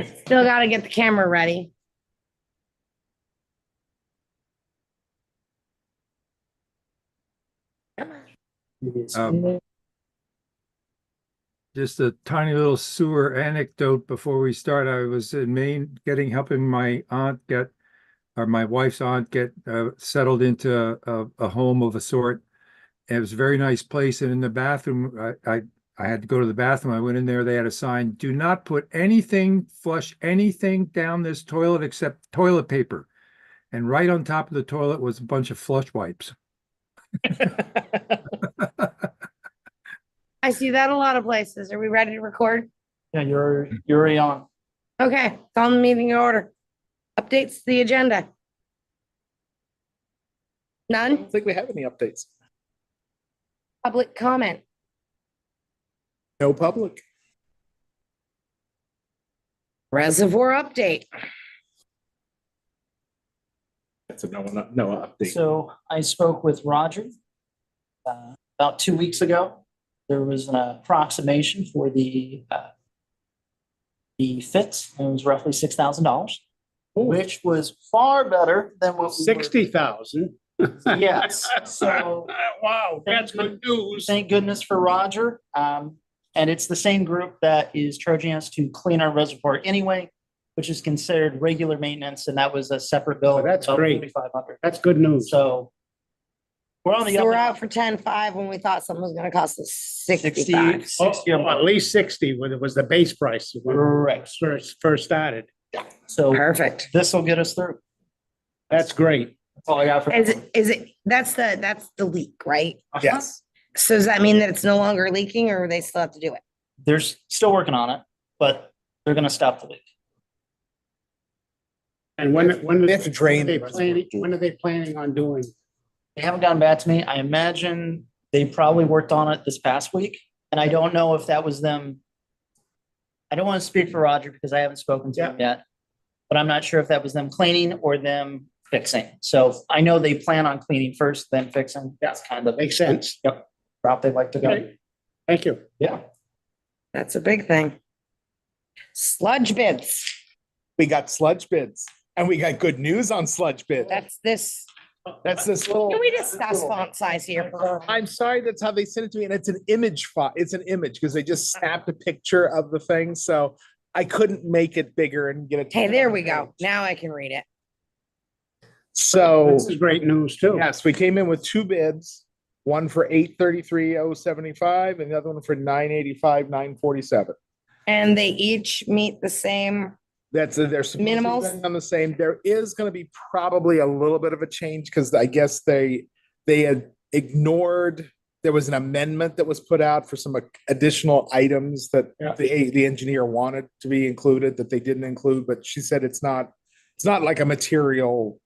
Still gotta get the camera ready. Um, Just a tiny little sewer anecdote before we start. I was in Maine helping my aunt get, or my wife's aunt get settled into a home of a sort. And it was a very nice place. And in the bathroom, I had to go to the bathroom. I went in there. They had a sign: "Do not put anything, flush anything down this toilet except toilet paper." And right on top of the toilet was a bunch of flush wipes. I see that a lot of places. Are we ready to record? Yeah, you're already on. Okay, call the meeting in order. Updates to the agenda. I None? don't think we have any updates. Public comment. No public. Reservoir update. That's a no update. So I spoke with Roger about 2 weeks ago. There was an approximation for the fits, and it was roughly $6,000, which was far better than what we were- 60,000. Yes, so Wow, that's good news. thank goodness for Roger. And it's the same group that is charging us to clean our reservoir anyway, which is considered regular maintenance, and that was a separate bill. Oh, that's of great. 4,500. That's good news. So we're on the So we're up out for 10.5 when we thought something was gonna cost us 60, 65. 60 a At month. least 60 when it was the base price when Right. it first started. So Perfect. this will get us through. That's great. That's all I got for. Is it, that's the leak, right? Yes. So does that mean that it's no longer leaking or they still have to do it? They're still working on it, but they're gonna stop the leak. And when They have to drain they the reservoir. when are they planning on doing? They haven't gotten back to me. I imagine they probably worked on it this past week, and I don't know if that was them. I don't want to speak for Roger because I haven't spoken to him yet, but I'm not sure if that was them cleaning or them fixing. So I know they plan on cleaning first, then fixing. That's kind of Makes sense. route they like to go. Okay. Thank you. Yeah. That's a big thing. Sludge bids. We got sludge bids and we got good news on sludge bids. That's this. That's this little. Can we discuss font size here? I'm sorry, that's how they sent it to me. And it's an image file. It's an image because they just snapped a picture of the thing. So I couldn't make it bigger and get it. Hey, there we go. Now I can read it. So This is great news too. yes, we came in with two bids, one for 833,075 and the other one for 985,947. And they each meet the same. That's they're supposed to be Minimals? bidding on the same. There is going to be probably a little bit of a change because I guess they had ignored. There was an amendment that was put out for some additional items that Yeah. the engineer wanted to be included that they didn't include. But she said it's not like a material.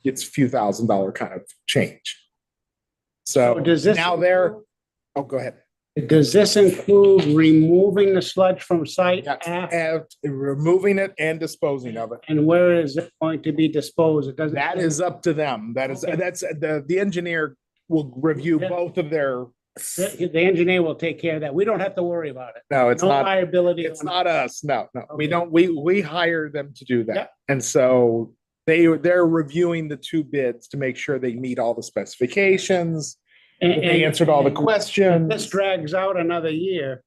It's a few $1,000 kind of change. So So does this- now they're. Oh, go ahead. Does this include removing the sludge from site? Removing it and disposing of it. And where is it going to be disposed? It doesn't. That is up to them. That's the engineer will review Yeah. both of their. The engineer will take care of that. We don't have to worry about it. No, it's No not. liability. It's on- not us. No, we Okay. don't. We hire them to do Yeah. that, and so they're reviewing the two bids to make sure they meet all the specifications. And- They answered all the and If questions. this drags out another year,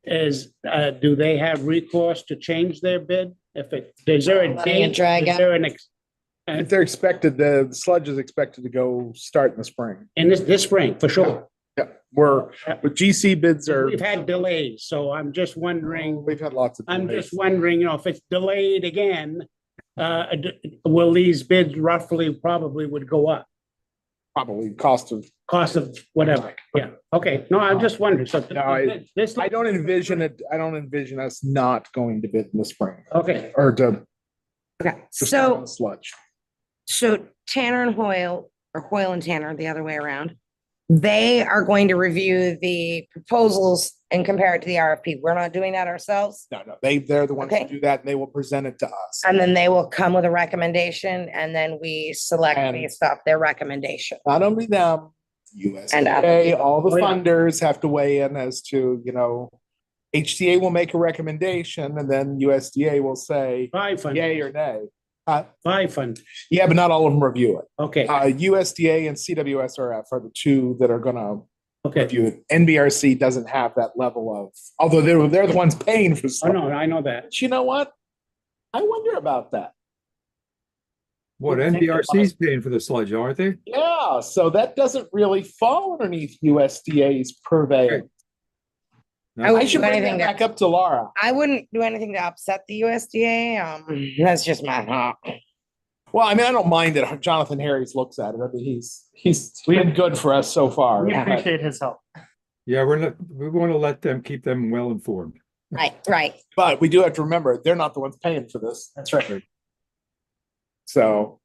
do they have recourse to change their bid? Is there a Letting it date? drag Is out. there If they're expected, the sludge is expected to go start in the spring. in this spring, for sure? Yeah, but GC bids are. We've had delays, so I'm just wondering, We've had lots of. I'm delays. just wondering, if it's delayed again, will these bids roughly probably would go up? Probably cost of. Cost of whatever, yeah, okay, no, I'm just wondering, so. No, This, I don't envision it. I don't envision us not going to bid in the spring okay, or to. Okay, just so, on sludge. so Tanner and Hoyle, or Hoyle and Tanner, the other way around. They are going to review the proposals and compare it to the RFP. We're not doing that ourselves. No, they're the ones Okay. who do that and they will present it to us. And then they will come with a recommendation and then we select And- based off their recommendation. Not only them, And other USDA, people. all the Oh, yeah. funders have to weigh in as to, HTA will make a recommendation and then USDA will say Five fund, yay or nay. five fund. Yeah, but not all of them review it. Okay, USDA and CWSRF are the two that are gonna okay. review it. NBRC doesn't have that level of, although they're the ones paying for Oh, stuff. no, I know that. But you know what? I wonder about that. What, I think they NBRC's paying for the sludge, aren't they? Yeah, so that doesn't really fall underneath USDA's purvey. I I wouldn't should do bring that anything back to, up to Laura. I wouldn't do anything to upset the USDA. That's just my thought. Well, I mean, I don't mind that Jonathan Harris looks at it. I mean, he's been good for us so far. We appreciate his help. Yeah, we want to let them, keep them well informed. Right, right. But we do have to remember, they're not the ones paying for this. That's right. So,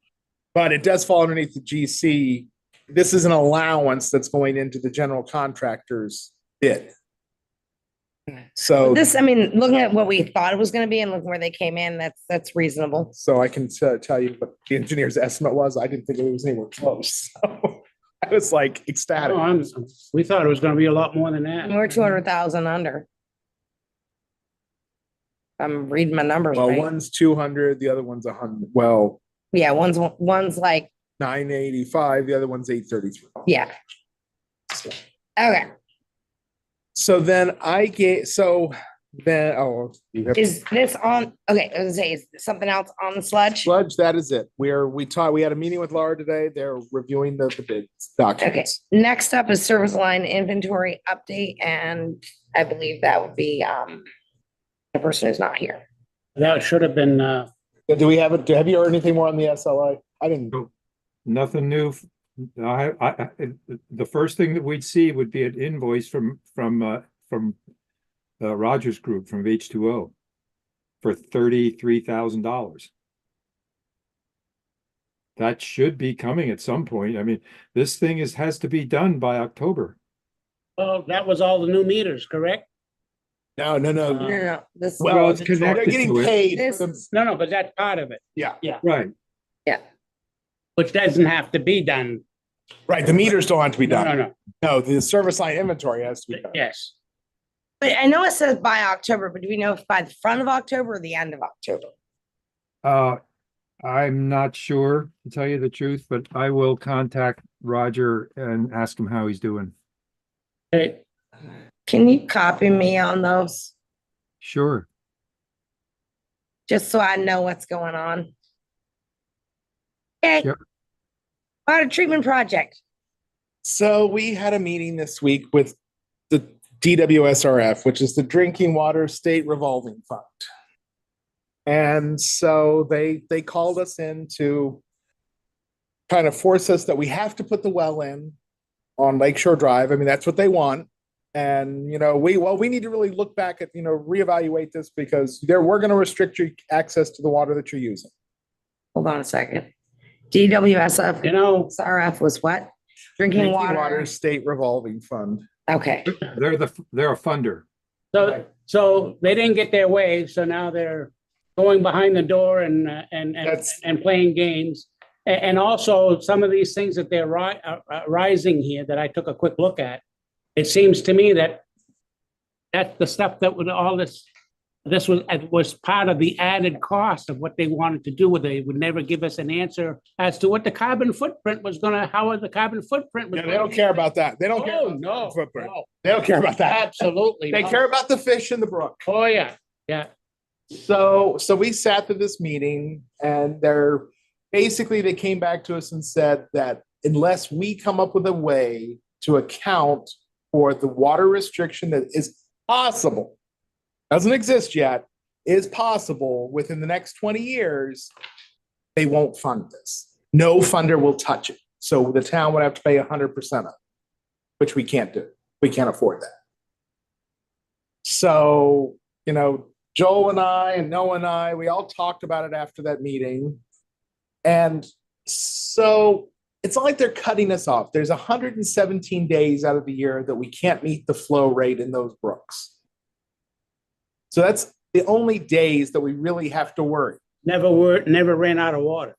but it does fall underneath the GC. This is an allowance that's going into the general contractor's bid. So, This, I mean, looking at what we thought it was gonna be and looking where they came in, that's reasonable. so I can tell you what the engineer's estimate was. I didn't think it was anywhere close. So I was like ecstatic. No, we thought it was gonna be a lot more than that. We're 200,000 under. I'm reading my numbers Well, right. one's 200, the other one's 100. Well, Yeah, one's like, 985, the other one's 833. yeah. Okay, So then you have is this on, okay, I was gonna say, is something else on the sludge? sludge, that is it. We had a meeting with Laura today. They're reviewing the bid Okay, documents. next up is service line inventory update, and I believe that would be, the person who's not here. That should have been, Do we have have you heard anything more on the SLI? I didn't. Nothing new. The first thing that we'd see would be an invoice from Rogers Group from H2O for $33,000. That should be coming at some point. I mean, this thing has to be done by October. well, that was all the new meters, correct? No. No, no, this, Well, it's they're connected getting to it. paid. This for the- is- No, but that's part of it, Right. yeah, which doesn't have to be done. Right, the meters don't have to be No, done. no, No, the service line inventory has to be no. done. Yes. but I know it says by October, but do we know if by the front of October or the end of October? I'm not sure, to tell you the truth, but I will contact Roger and ask him how he's doing. Okay, Can you copy me on those, Sure. just so I know what's going on? Okay. Yep. Water treatment project. So we had a meeting this week with the DWSRF, which is the Drinking Water State Revolving Fund. And so they called us in to kind of force us that we have to put the well in on Lakeshore Drive. I mean, that's what they want. And, we need to really look back at, reevaluate this because we're going to restrict your access to the water that you're using. Hold on a second. DWSF, you know, SRF was what? Drinking water. State Revolving Fund. Okay, They're a funder. so they didn't get their way, so now they're going behind the door and That's- playing games. And also some of these things that they're rising here that I took a quick look at. It seems to me that that's the stuff that would this was part of the added cost of what they wanted to do, where they would never give us an answer as to what the carbon footprint was how the carbon footprint was. Yeah, they don't care about that. They don't care. Oh, about no, the footprint. no, They don't care about that. absolutely. They not. care about the fish in the brook. Oh, yeah, yeah. So we sat through this meeting and they came back to us and said that unless we come up with a way to account for the water restriction that is possible, doesn't exist yet, is possible within the next 20 years, they won't fund this. No funder will touch it. So the town would have to pay 100% of it, which we can't do. We can't afford that. So, Joel and I and Noah and I, we all talked about it after that meeting. And so it's not like they're cutting us off. There's 117 days out of the year that we can't meet the flow rate in those brooks. So that's the only days that we really have to worry. Never ran out of water.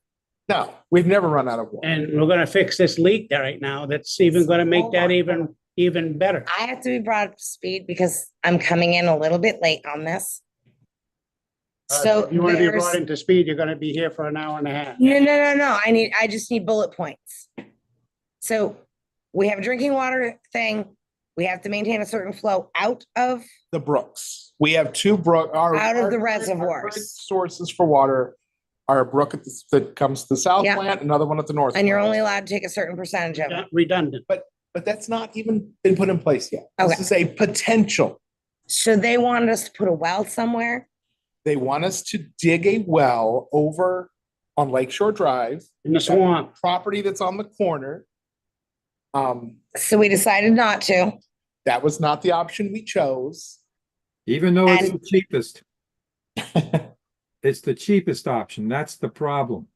No, we've never run out of water. And we're gonna fix this leak there right now. That's even gonna make that even even better. I have to be brought up to speed because I'm coming in a little bit late on this. So If you want to be brought there's, into speed, you're gonna be here for an hour and a half. no, I just need bullet points. So we have a drinking water thing. We have to maintain a certain flow out of, The brooks. We have two brook. Out of the our reservoirs. Sources for water are a brook that comes to the south Yeah. plant, another one at the north. and you're plant. only allowed to take a certain percentage of it. Redundant. But that's not even been put in place yet. This Okay. is a potential. So they wanted us to put a well somewhere. They want us to dig a well over on Lakeshore Drive, In the swamp. property that's on the corner. So we decided not to. That was not the option we chose. Even though it's the And- cheapest. It's the cheapest option. That's the problem.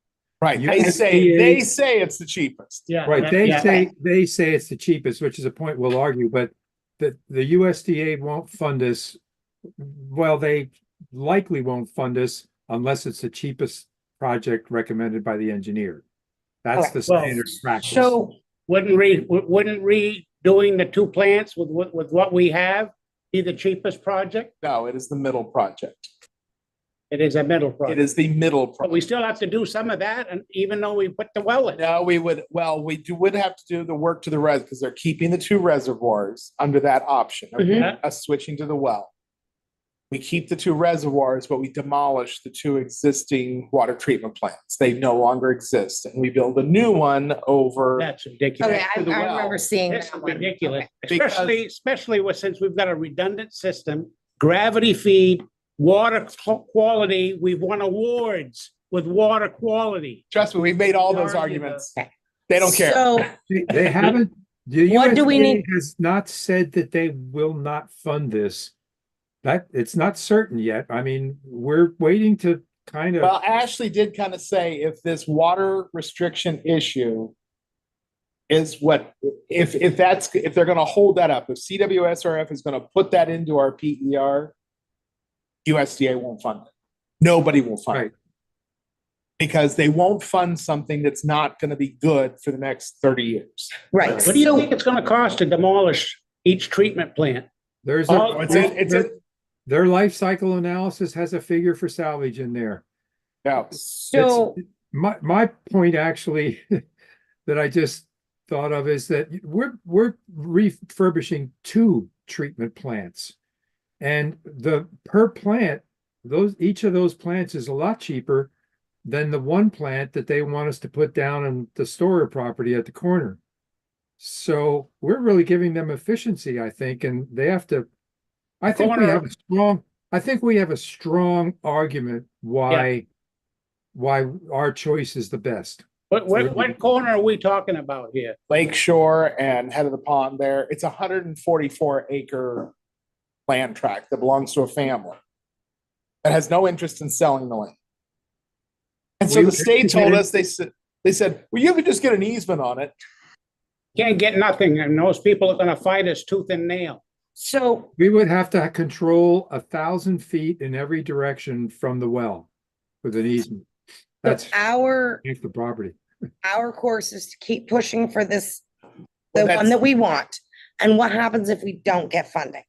Right, USDA they say it's the cheapest. Yeah. Right, that- they yeah. say it's the cheapest, which is a point we'll argue, but the USDA won't fund us. Well, they likely won't fund us unless it's the cheapest project recommended by the engineer. That's Okay. the Well, standard practice. So Wouldn't redoing the two plants with what we have be the cheapest project? No, it is the middle project. It is a middle It project. is the middle. But we still have to do some of that, and even though we put the well in. No, would have to do the work to the res, because they're keeping the two reservoirs under that option of Mhm. us switching to the well. We keep the two reservoirs, but we demolish the two existing water treatment plants. They no longer exist, and we build a new one over. That's ridiculous. okay, I to the well. remember seeing That's that one. ridiculous, Because- especially since we've got a redundant system, gravity feed, water quality, we've won awards with water quality. Trust me, we've made all those Already arguments. Okay. They don't care. So They haven't, the What do we USDA need- has not said that they will not fund this. That, it's not certain yet. I mean, we're waiting to kind of. Well, Ashley did kind of say if this water restriction issue is what, if they're gonna hold that up, if CWSRF is gonna put that into our PER, USDA won't fund it. Nobody will fund Right. it. Because they won't fund something that's not gonna be good for the next 30 years. right. What do you So think it's gonna cost to demolish each treatment plant? There's Oh, a, it's a- their life cycle analysis has a figure for salvage in there. Yeah, so My point actually that I just thought of is that we're refurbishing two treatment plants. And the per plant, each of those plants is a lot cheaper than the one plant that they want us to put down on the Storer property at the corner. So we're really giving them efficiency, I think, and they have to. I think we have a strong argument why our choice is the best. What corner are we talking about here? Lakeshore and head of the pond there, it's 144 acre land tract that belongs to a family that has no interest in selling the land. And so We- the state told us, they said, well, you could just get an easement on it. Can't get nothing, and those people are gonna fight us tooth and nail. so We would have to control 1,000 feet in every direction from the well with an easement. That's our half the property. course is to keep pushing for this, Well, the that's- one that we want. And what happens if we don't get funding?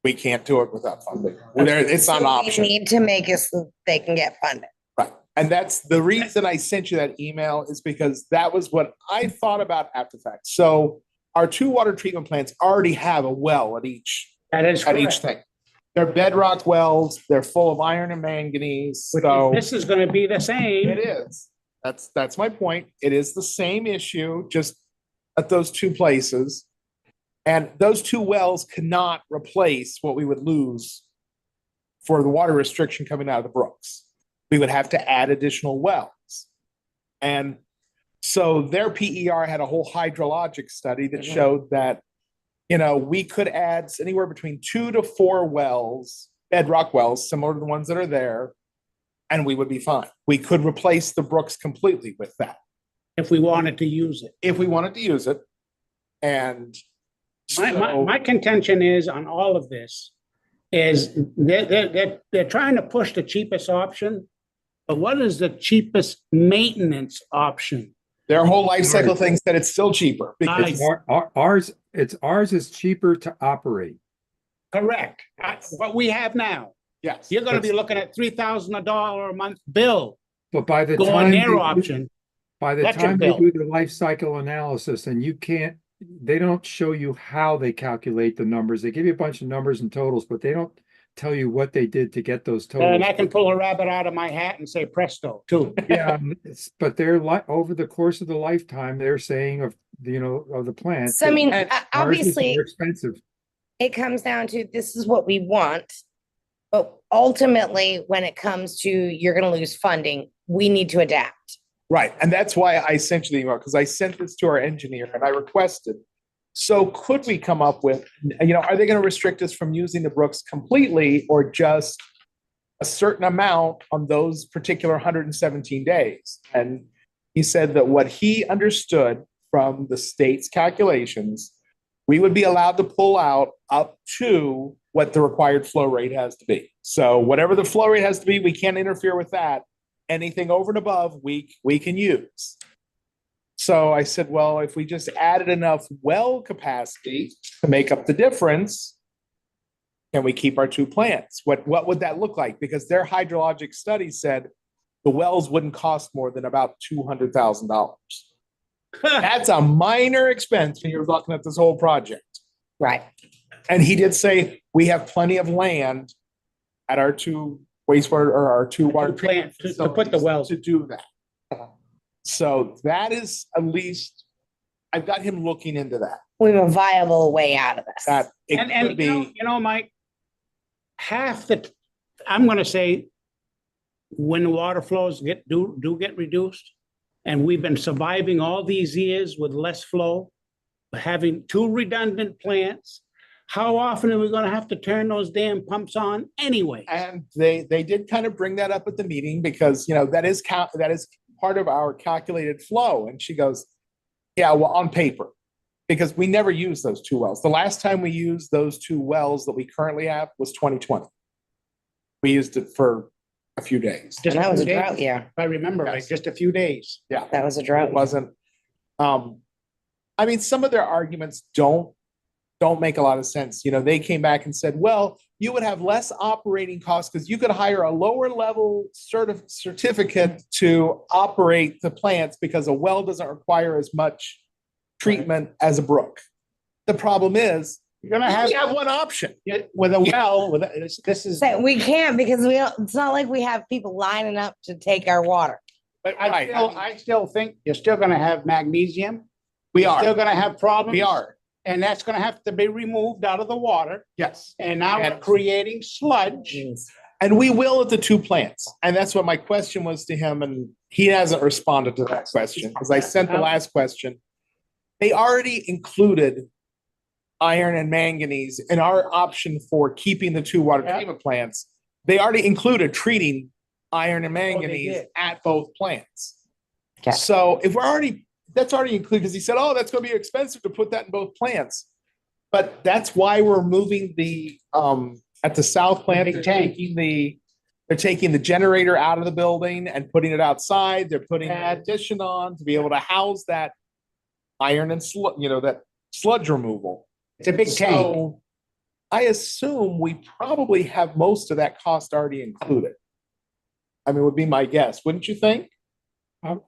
We can't do it without funding. It's not an So option. We need to make it so they can get funded. Right. And that's the reason I sent you that email is because that was what I thought about after the fact. So our two water treatment plants already have a well at each That is at each correct. thing. They're bedrock wells, they're full of iron and manganese, so This is gonna be the same. it is. That's my point. It is the same issue, just at those two places. And those two wells cannot replace what we would lose for the water restriction coming out of the brooks. We would have to add additional wells. And so their PER had a whole hydrologic study that Mhm. showed that, we could add anywhere between 2 to 4 wells, bedrock wells, similar to the ones that are there, and we would be fine. We could replace the brooks completely with that If we wanted to use it. if we wanted to use it. And My contention is on all of this is they're trying to push the cheapest option. But what is the cheapest maintenance option? their whole life cycle thinks that it's still cheaper because Nice. Ours, it's ours is cheaper to operate. Correct. What we have now, Yes. you're gonna be looking at $3,000 a month bill But by the go on time, their they do- option. by the electric time they bill. do the life cycle analysis and you can't, they don't show you how they calculate the numbers. They give you a bunch of numbers and totals, but they don't tell you what they did to get those And totals. I can pull a rabbit out of my hat and say presto too. Yeah, but they're like, over the course of the lifetime, they're saying of, of the plant. So I mean, that ours is obviously, more expensive. it comes down to this is what we want. But ultimately, when it comes to you're gonna lose funding, we need to adapt. Right, and that's why I sent you the email, because I sent this to our engineer and I requested. So could we come up with, are they gonna restrict us from using the brooks completely or just a certain amount on those particular 117 days? And he said that what he understood from the state's calculations, we would be allowed to pull out up to what the required flow rate has to be. So whatever the flow rate has to be, we can't interfere with that. Anything over and above, we can use. So I said, well, if we just added enough well capacity to make up the difference, can we keep our two plants? What would that look like? Because their hydrologic study said the wells wouldn't cost more than about $200,000. That's a minor expense when you're looking at this whole project. Right. And he did say, we have plenty of land at our two wastewater or our two water treatment To put the facilities wells. to do that. So that is at least, I've got him looking into that. We have a viable way out of this. That it And could be, Mike, I'm gonna say, when the water flows do get reduced, and we've been surviving all these years with less flow, having two redundant plants, how often are we gonna have to turn those damn pumps on anyway? and they did kind of bring that up at the meeting because, that is part of our calculated flow. And she goes, yeah, well, on paper, because we never use those two wells. The last time we used those two wells that we currently have was 2020. We used it for a few days. Just And that was a few days, drought year. If I remember right, Yes. just a few days. Yeah. That was a It drought. wasn't, I mean, some of their arguments don't make a lot of sense. They came back and said, well, you would have less operating costs because you could hire a lower level certificate to operate the plants because a well doesn't require as much treatment as a brook. The problem is, You're gonna have, we have one option. with a well, this is, So we can't because it's not like we have people lining up to take our water. but Right. I still think you're still gonna have magnesium. We You're Still are, gonna have problems. we are, And that's gonna have to be removed out of the water, yes. and now we're And- creating sludge. And we will at the two plants. And that's what my question was to him. And he hasn't responded to that question because I sent the last question. They already included iron and manganese in our option for keeping the two water Yeah. treatment plants. They already included treating iron and manganese did. at both plants. Okay. So if that's already included, because he said, oh, that's going to be expensive to put that in both plants. But that's why we're moving at the south plant, big they're tank. taking the generator out of the building and putting it outside. They're putting an Pad. addition on to be able to house that iron and that sludge removal. It's a big tank. So I assume we probably have most of that cost already included. I mean, would be my guess, wouldn't you think?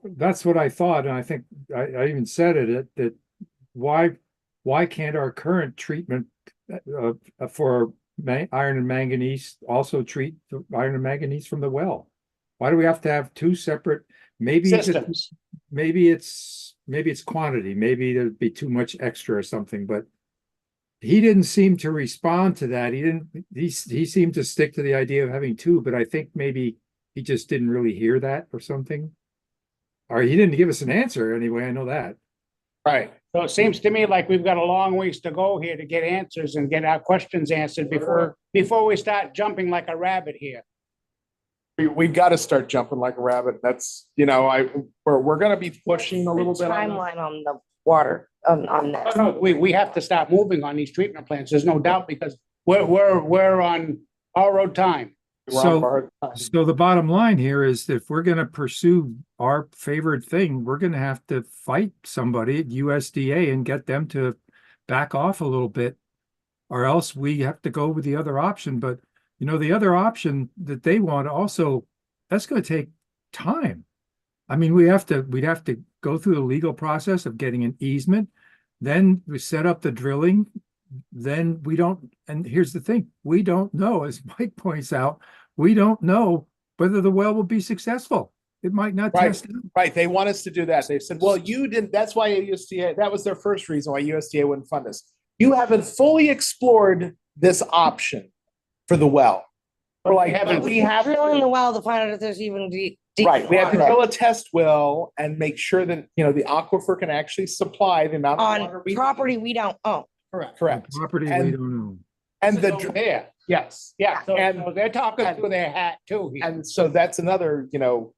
That's what I thought, and I think I even said it, that why can't our current treatment for iron and manganese also treat the iron and manganese from the well? Why do we have to have two separate, maybe Systems. it's quantity, maybe there'd be too much extra or something, but he didn't seem to respond to that. He seemed to stick to the idea of having two, but I think maybe he just didn't really hear that or something. Or he didn't give us an answer anyway, I know that. Right. So it seems to me like we've got a long ways to go here to get answers and get our questions answered before we start jumping like a rabbit here. We've got to start jumping like a rabbit. That's, we're going to be pushing a little bit on that. Timeline on the water, on this. No, we have to start moving on these treatment plants. There's no doubt because we're on borrowed time. We're on So- for a hard time. So the bottom line here is if we're gonna pursue our favored thing, we're gonna have to fight somebody at USDA and get them to back off a little bit, or else we have to go with the other option. But, you know, the other option that they want also, that's going to take time. I mean, we'd have to go through the legal process of getting an easement. Then we set up the drilling. Then we don't, and here's the thing, we don't know, as Mike points out, we don't know whether the well will be successful. It might not Right. test out. Right, they want us to do that. They said, well, you didn't, that's why USDA, that was their first reason why USDA wouldn't fund us. You haven't fully explored this option for the well. We're like, we have. Drilling the well to find out if there's even deep. Right, we have to water drill a test well and make sure that, you know, the aquifer can actually supply the amount of on water we. property we don't own. Correct. Property we And- don't know. And the, Over there. yes, Yeah, so And- so they're talking through their hat too. here. and so that's another, you know,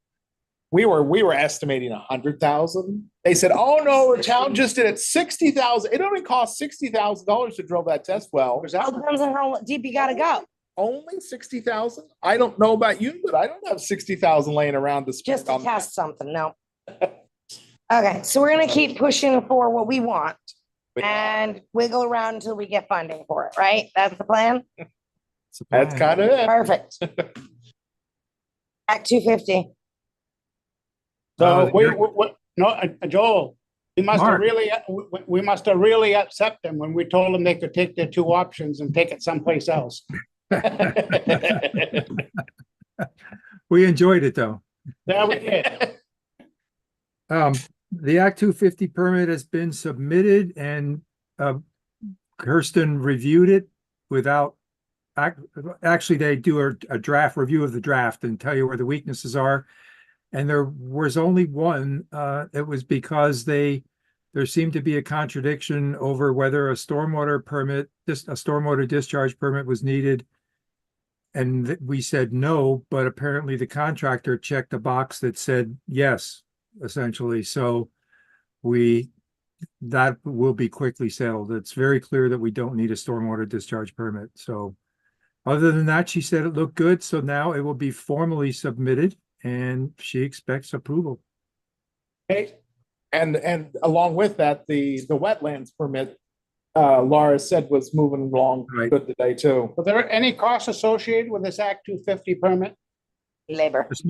we were estimating 100,000. They said, oh, no, the town just did it 60,000. It only cost $60,000 to drill that test well. Was Well, that- depends on how deep you gotta go, Only 60,000? I don't know about you, but I don't have 60,000 laying around to spend just to on that. test something, no. Okay, so we're gonna keep pushing for what we want and wiggle around until we get funding for it, right? That's the plan? It's a That's plan. kind of it. Perfect. Act 250. So Uh, no, Joel, we must have Mark. really, we must have really upset them when we told them they could take their two options and take it someplace else. We enjoyed it though. There we did. The Act 250 permit has been submitted and Kirsten reviewed it without actually they do a draft review of the draft and tell you where the weaknesses are. And there was only one, it was because there seemed to be a contradiction over whether a stormwater permit, just a stormwater discharge permit was needed. And we said no, but apparently the contractor checked a box that said yes, essentially. So that will be quickly settled. It's very clear that we don't need a stormwater discharge permit. So other than that, she said it looked good. So now it will be formally submitted and she expects approval. Okay, And along with that, the wetlands permit, Laura said was moving along Right. good today too. were there any costs associated with this Act 250 permit? Labor. Just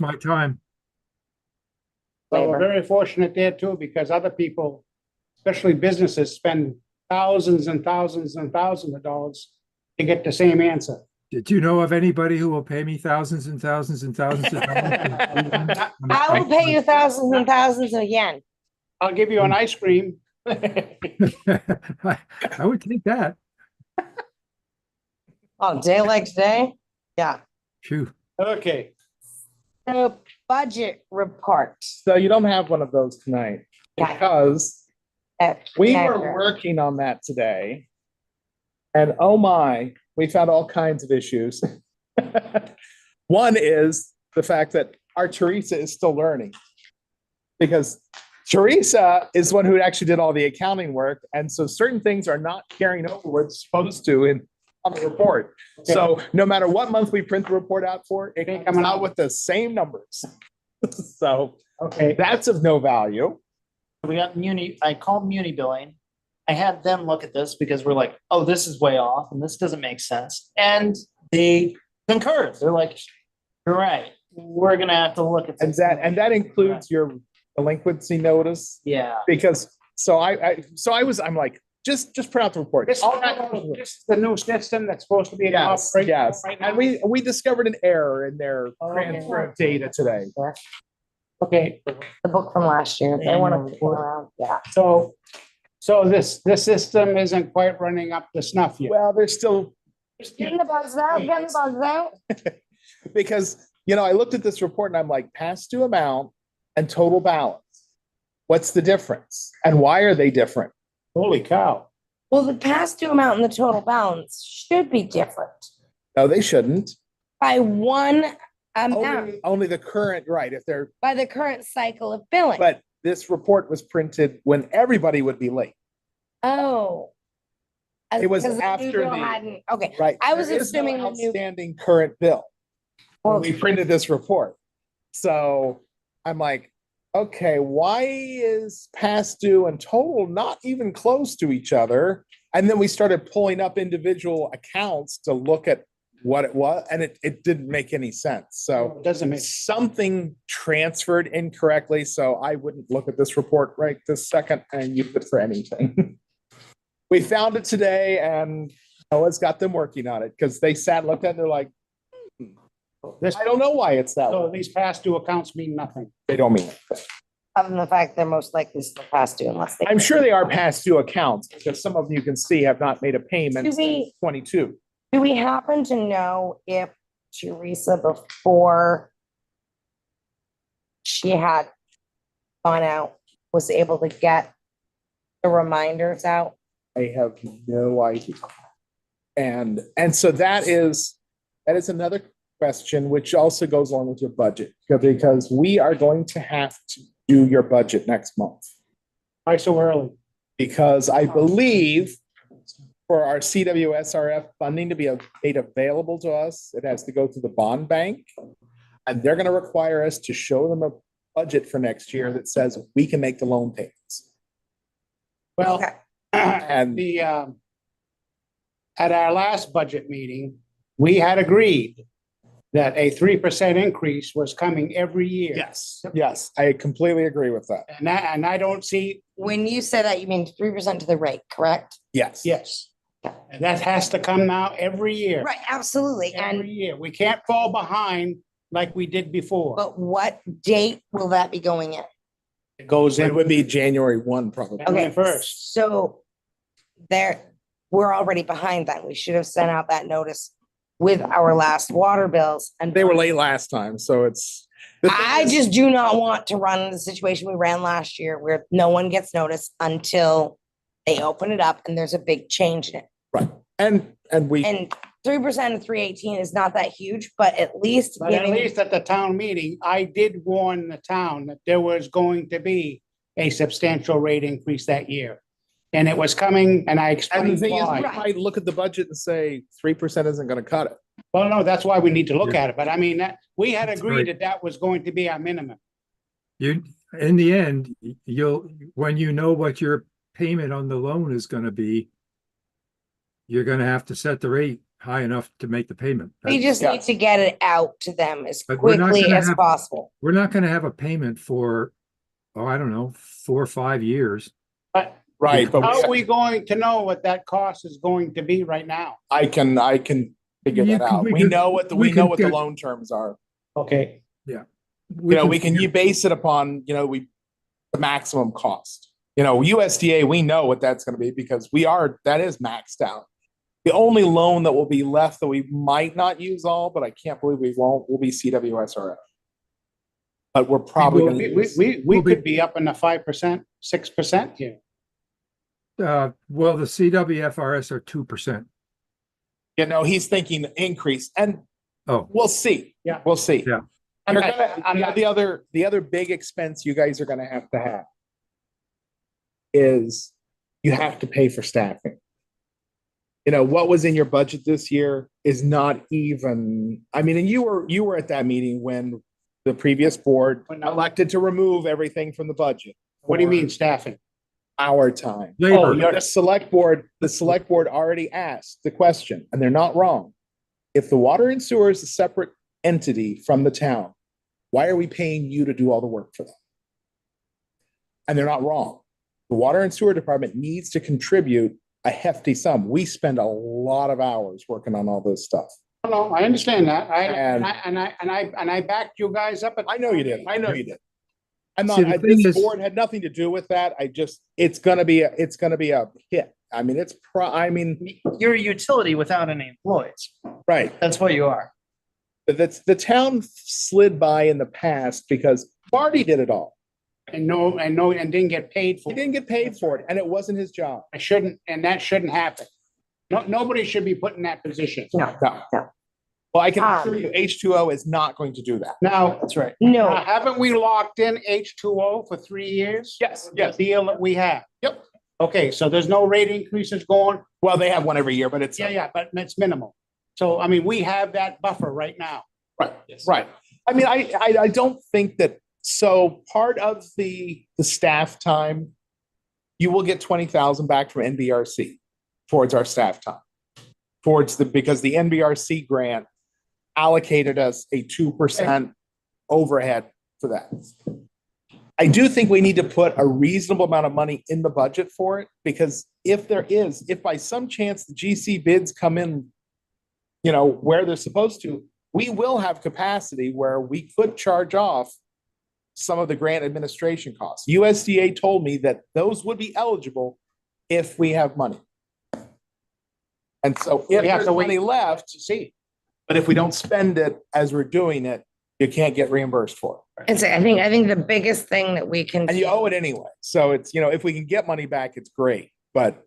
my time. So we're Labor. very fortunate there too, because other people, especially businesses, spend thousands and thousands and thousands of dollars to get the same answer. Did you know of anybody who will pay me thousands and thousands and thousands of dollars? I will pay you thousands and thousands of yen. I'll give you an ice cream. I would take that. On a day like today? Yeah. Phew. Okay, The budget report. So you don't have one of those tonight Okay. because we were working on that today. And oh my, we found all kinds of issues. One is the fact that our Teresa is still learning. Because Teresa is one who actually did all the accounting work. And so certain things are not carrying over where it's supposed to on the report. So no matter what month we print the report out for, it Ain't comes coming out out. with the same numbers. So okay. that's of no value. We got I called Muni Billing. I had them look at this because we're like, oh, this is way off and this doesn't make sense. And they concurred. They're like, you're right. We're gonna have to look at And this. that includes your delinquency notice, Yeah. because, I'm like, just print out the report. This this is the new system that's supposed to be in Yes, operation yes, right now. and we discovered an error in their Oh, transfer of data today. Okay, The book from last year. They want to kick around. Yeah. so this system isn't quite running up to snuff yet. Well, there's still, Getting the bugs out, getting the bugs out. because, I looked at this report and I'm like, past due amount and total balance. What's the difference? And why are they different? Holy cow. Well, the past due amount and the total balance should be different No, they shouldn't. by one amount, Only the current, right, if they're, by the current cycle of billing. but this report was printed when everybody would be late, Oh. It was Because new after bill the- hadn't- Okay, right? I was There is no assuming the new- outstanding current bill. when well, we printed this report. So I'm like, okay, why is past due and total not even close to each other? And then we started pulling up individual accounts to look at what it was, and it didn't make any sense. So It doesn't make, something transferred incorrectly, so I wouldn't look at this report right this second and use it for anything. We found it today and Noah's got them working on it because they sat, looked at it, and they're like, this, I don't know why it's that so way. these past due accounts mean nothing. They don't mean it. Other than the fact they're most likely still past due unless they. I'm sure they are past due accounts because some of them you can see have not made a payment Do since we- 22. Do we happen to know if Teresa, before she had gone out, was able to get the reminders out? I have no idea. And so that is another question, which also goes along with your budget, because we are going to have to do your budget next month. Why so early? Because I believe for our CWSRF funding to be made available to us, it has to go through the bond bank. And they're going to require us to show them a budget for next year that says we can make the loan payments. Well, Okay. And at our last budget meeting, we had agreed that a 3% increase was coming every year. yes, I completely agree with that. And I don't see, When you say that, you mean 3% to the rate, correct? Yes. yes. And that has to come now every year. Right, absolutely. Every And, year. We can't fall behind like we did before. but what date will that be going in? It goes It in. would be January 1, probably. Okay. Okay, first. so we're already behind that. We should have sent out that notice with our last water bills and. They were late last time, so it's. the thing I is- just do not want to run the situation we ran last year where no one gets notice until they open it up and there's a big change in it. Right, and we, And 3% of 318 is not that huge, but at least But at giving, least at the town meeting, I did warn the town that there was going to be a substantial rate increase that year. And it was coming, and I and the explained thing is, we why. might look at the budget and say 3% isn't gonna cut it. Well, no, that's why we need to look Yeah. at it. But I mean, we had That's agreed right. that that was going to be our minimum. In the end, when you know what your payment on the loan is gonna be, you're gonna have to set the rate high enough to make the payment. we just Yeah. need to get it out to them as But we're not quickly gonna as have- possible. We're not gonna have a payment for, I don't know, 4 or 5 years. But Right, but how are we going to know what that cost is going to be right now? I can figure You that can- out. we We can- know what we we know can what the get- loan terms are. Okay, You base it upon, the maximum cost. USDA, we know what that's gonna be because that is maxed out. The only loan that will be left that we might not use all, but I can't believe we won't, will be CWSRF. But we're probably will- gonna we use. we could be up in the 5%, 6% here. Well, the CWFRS are 2%. He's thinking increase and Oh, we'll see. Yeah. We'll see. Yeah. And Okay. the other big expense you guys are gonna have to have is you have to pay for staffing. What was in your budget this year is not even, and you were at that meeting when the previous board elected to remove everything from the budget. What do you for mean staffing? Our time. labor, The select board already asked the question, and they're not wrong. If the water and sewer is a separate entity from the town, why are we paying you to do all the work for them? And they're not wrong. The water and sewer department needs to contribute a hefty sum. We spend a lot of hours working on all this stuff. No, I understand that. And- I backed you guys up. I know you did. I know you did. I'm not, See, the thing this is- board had nothing to do with that. It's gonna be a hit. You're a utility without any employees. right. That's what you are. The town slid by in the past because Marty did it all. And didn't get paid for He it. didn't get paid for it, and it wasn't his job. That shouldn't happen. No, nobody should be put in that position. No, No. no. Well, I can assure you, H2O is not going to do that. Now, That's right. No, haven't we locked in H2O for 3 years? Yes, The deal that we have. Yep. Okay, so there's no rate increases going? Well, they have one every year, but it's. Yeah, but it's minimal. So, we have that buffer right now. Right, right. I don't think that So part of the staff time, you will get 20,000 back from NBRC towards our staff time. Because the NBRC grant allocated us a 2% overhead for that. I do think we need to put a reasonable amount of money in the budget for it, because if by some chance the GC bids come in, where they're supposed to, we will have capacity where we could charge off some of the grant administration costs. USDA told me that those would be eligible if we have money. And so if We have there's to wait. money left, See, but if we don't spend it as we're doing it, you can't get reimbursed for it. And so I think the biggest thing that we can And you owe it anyway. So it's, if we can get money back, it's great. But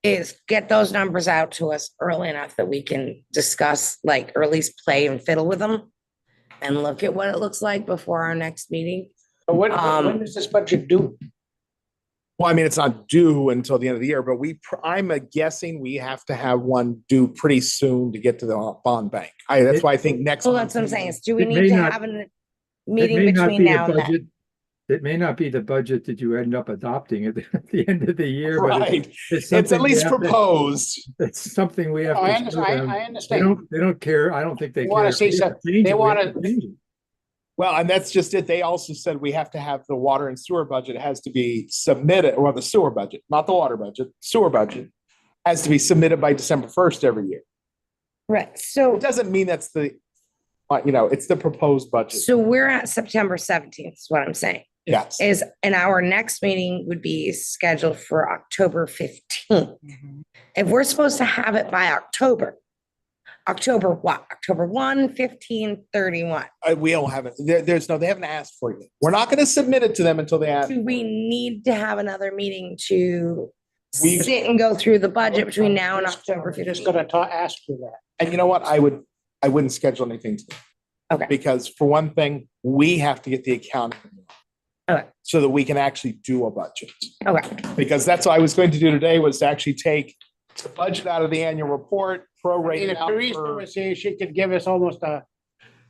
is get those numbers out to us early enough that we can discuss, like, or at least play and fiddle with them and look at what it looks like before our next meeting. when Um, is this budget due? well, I mean, it's not due until the end of the year, but I'm guessing we have to have one due pretty soon to get to the bond bank. That's why I think next. So that's what I'm saying, is do we It need may to not- have a It meeting may not between be a now and then? budget. It may not be the budget that you end up adopting at the end of the year, but Right. it's It's at something we least have to- proposed. It's something we have I to. understand, show them. I They understand. don't care. I don't think they They wanna care. see If we have some- to change they it, we have wanna- to change it. Well, and that's just it. They also said we have to have the water and sewer budget has to be submitted, or the sewer budget, not the water budget, sewer budget has to be submitted by December 1st every year. Right, so, It doesn't mean that's it's the proposed budget. so we're at September 17th, is what I'm saying. Yes. And our next meeting would be scheduled for October 15th. If we're supposed to have it by October what? October 1, 15, 31. We don't have it. They haven't asked for it. We're not going to submit it to them until they ask. Do we need to have another meeting to We- sit and go through the budget between now and Just- October We're just 15th? gonna ask for that. And you know what? I wouldn't schedule anything today. Okay. Because for one thing, we have to get the accounting. Okay. So that we can actually do a budget. Okay, Because that's what I was going to do today, was to actually take the budget out of the annual report, prorate it If out Teresa for. was here, she could give us almost a,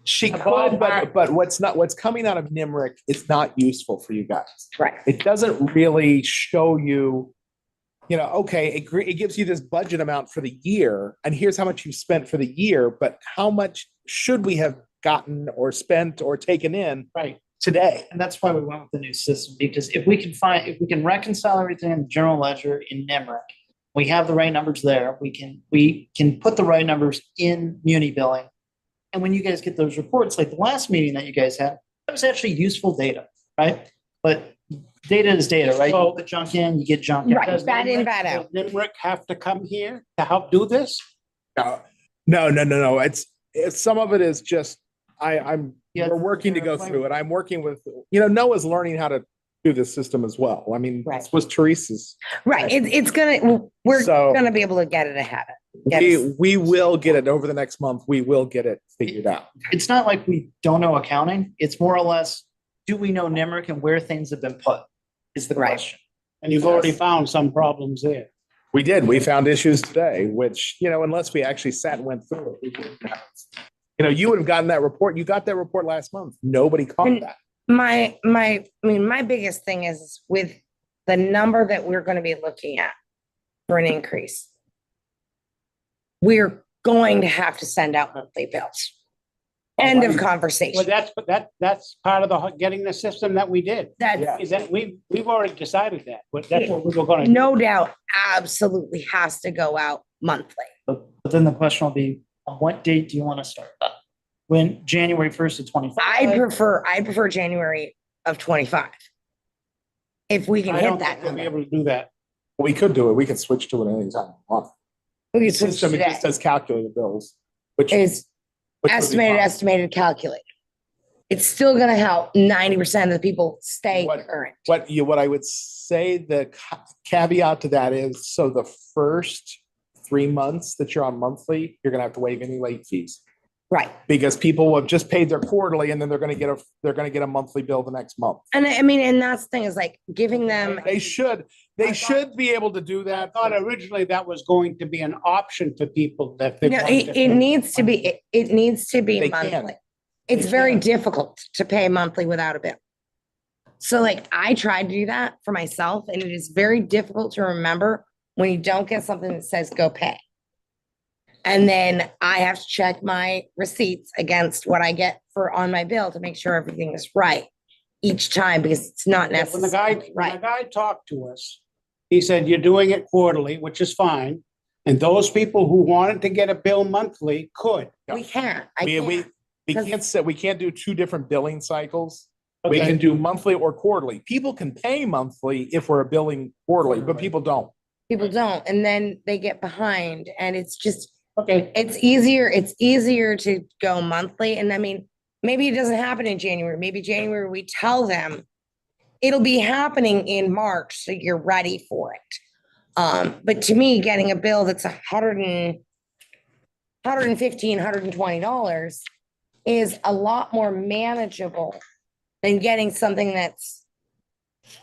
She a could, ballpark. but what's coming out of NIMRIC is not useful for you guys. right. It doesn't really show you, okay, it gives you this budget amount for the year, and here's how much you've spent for the year, but how much should we have gotten or spent or taken in right, today? And that's why we went with the new system, because if we can reconcile everything in the general ledger in NEMRIC, we have the right numbers there, we can put the right numbers in muni billing. And when you guys get those reports, like the last meeting that you guys had, that was actually useful data, right? But data is data, right? You So- put junk in, you get junk out. Right. Does Bad in, NIMRIC bad out. does NIMRIC have to come here to help do this? No. It's some of it is just, Yeah, we're working to go through it. I'm working with, Noah's learning how to do this system as well. I mean, Right. this was Teresa's. Right, we're So- gonna be able to get it ahead of. get it. We will get it over the next month. We will get it figured out. It's not like we don't know accounting, it's more or less, do we know NEMRIC and where things have been put, is the Right. question. And you've already found some problems there. We did. We found issues today, which, unless we actually sat and went through it, we couldn't have. You would have gotten that report. You got that report last month. Nobody caught And- that. My biggest thing is with the number that we're gonna be looking at for an increase. We're going to have to send out monthly bills. End of Well, conversation. that's part of getting the system that we did. Yeah. Is that we've already decided that, but that's what we were gonna do. No doubt, absolutely has to go out monthly. But then the question will be, on what date do you want to start that? When, January 1st of 25? I prefer January of 25. If we can I hit don't that think we'll be number. able to do that. We could do it. We could switch to it anytime we want. We The can switch system, it today. just does calculated bills, which. Is which would be fine. estimated, calculated. It's still gonna help 90% of the people stay What- current. What I would say, the caveat to that is, so the first 3 months that you're on monthly, you're gonna have to waive any late fees. Right. Because people have just paid their quarterly and then they're gonna get a monthly bill the next month. And and that's the thing is like giving them, They should be able to do I that. thought originally that was going to be an option for people that they no, wanted to. it needs to be, it needs to be They can. monthly. It's very difficult to pay monthly without a bill. So like I tried to do that for myself and it is very difficult to remember when you don't get something that says go pay. And then I have to check my receipts against what I get for on my bill to make sure everything is right each time because it's not When the guy, necessarily when the right. guy talked to us, he said, you're doing it quarterly, which is fine. And those people who wanted to get a bill monthly could. We can't. I We, we, can't. we 'Cause- can't set, we can't do two different billing cycles. We Okay. can do monthly or quarterly. People can pay monthly if we're billing quarterly, but people don't. People don't, and then they get behind and it's just, Okay, it's easier to go monthly. And I mean, maybe it doesn't happen in January. Maybe January, we tell them it'll be happening in March, so you're ready for it. But to me, getting a bill that's $115, $120 is a lot more manageable than getting something that's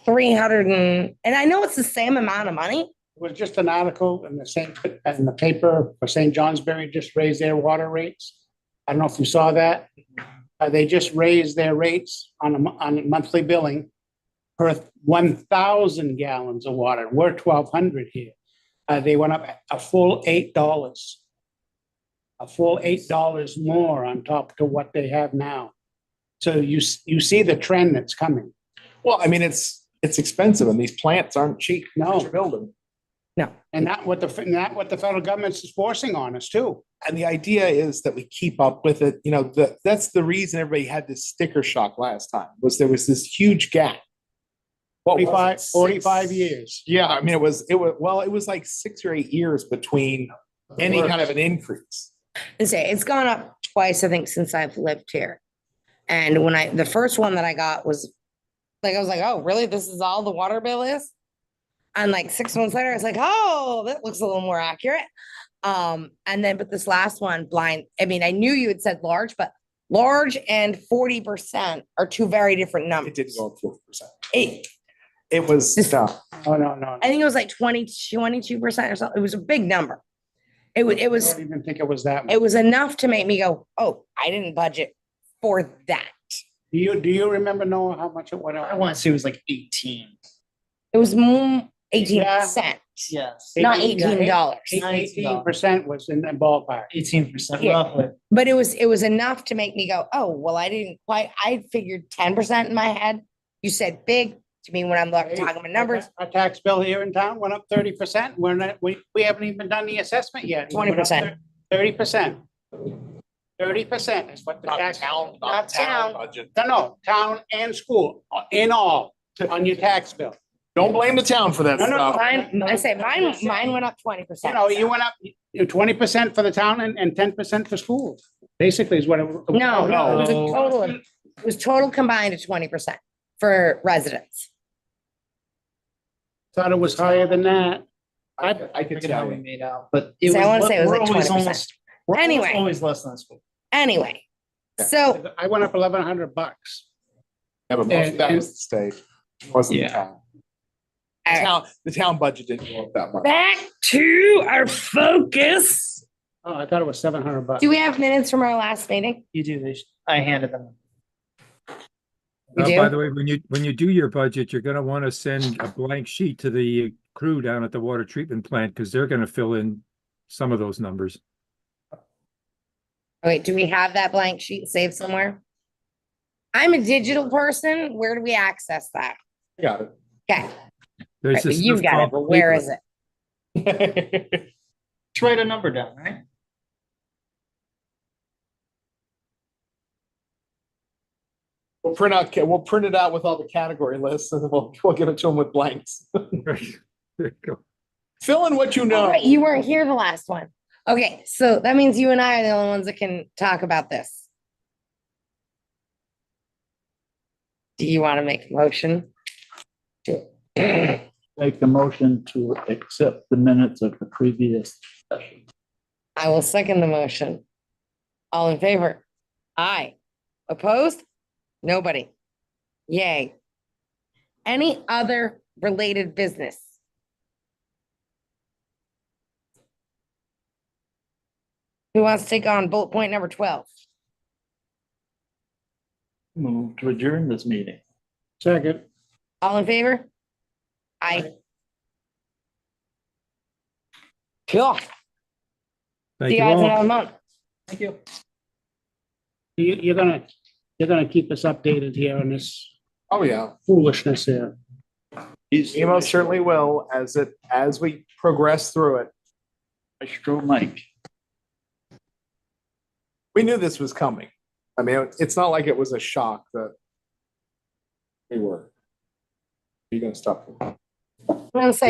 300 and I know it's the same amount of money. it was just an article in the paper for St. Johnsbury just raised their water rates. I don't know if you saw that. They just raised their rates on monthly billing per 1,000 gallons of water. We're 1,200 here. They went up a full $8. A full $8 more on top to what they have now. So you see the trend that's coming. Well, I mean, it's expensive and these plants aren't cheap. No. To build them. No, And not what the federal government's is forcing on us too. And the idea is that we keep up with it. You know, that's the reason everybody had this sticker shock last time, was there was this huge gap. What was it? 45 years. Yeah, I mean, it was like 6 or 8 years between any kind of an increase. and say it's gone up twice, I think, since I've lived here. And the first one that I got was like, I was like, oh, really? This is all the water bill is? And like 6 months later, I was like, oh, that looks a little more accurate. And then, but this last one, I mean, I knew you had said large, but large and 40% are two very different It numbers. didn't go up 40%. It- It was, Oh, no. I think it was like 22% or something. It was a big number. It I was, don't even think it was that much. it was enough to make me go, oh, I didn't budget for that. Do you remember, Noah, how much it went I up? want to say it was like 18. It was 18%, Yes. not Yeah, $18. 18% was in the ballpark. 18% Yeah. roughly. But it was enough to make me go, oh, well, I figured 10% in my head. You said big to me when I'm talking about numbers, Our tax bill here in town went up 30%. We haven't even done the assessment yet. 20%. 30%. 30% is what the tax. Not town. budget. No, town and school, in all, on your tax bill. Don't blame the town for that No, no, stuff. mine went up 20%. You know, you went up 20% for the town and 10% for schools. Basically is what it. No, it was a No. total, it was total combined of 20% for residents. Thought it was higher than that. I I could forget how tell we you. made out, but it So I was, wanna say it was we're like always 20%. almost, we're almost Anyway. always less than school. Anyway, so I went up $1,100. Yeah, but most of that was the state. It wasn't the Yeah. town. all right, The town budget didn't go up that much. back to our focus. Oh, I thought it was $700. Do we have minutes from our last meeting? You do, I handed them. You By do? the way, when you do your budget, you're gonna want to send a blank sheet to the crew down at the water treatment plant, because they're gonna fill in some of those numbers. Wait, do we have that blank sheet saved somewhere? I'm a digital person. Where do we access that? Got Okay, There's right, this you've stuff got it, called but where paper. is it? it. Just write a number down, right? We'll print it out with all the category lists and then we'll give it to them with blanks. There you go. Fill in what you All know. right, you weren't here the last one. Okay, so that means you and I are the only ones that can talk about this. Do you want to make a motion? Make a motion to accept the minutes of the previous session. I will second the motion. All in favor? Aye. Opposed? Nobody. Yay. Any other related business? Who wants to take on bullet point number 12? Move to adjourn this meeting. Second. All in favor? Aye. Cool. See Thank you you guys in all. another month. Thank you. You're gonna keep us updated here on this Oh, yeah. foolishness here. He's Emo certainly will as we progress through it. Maestro Mike. We knew this was coming. I mean, it's not like it was a shock that we were. You're gonna stop. I'm gonna say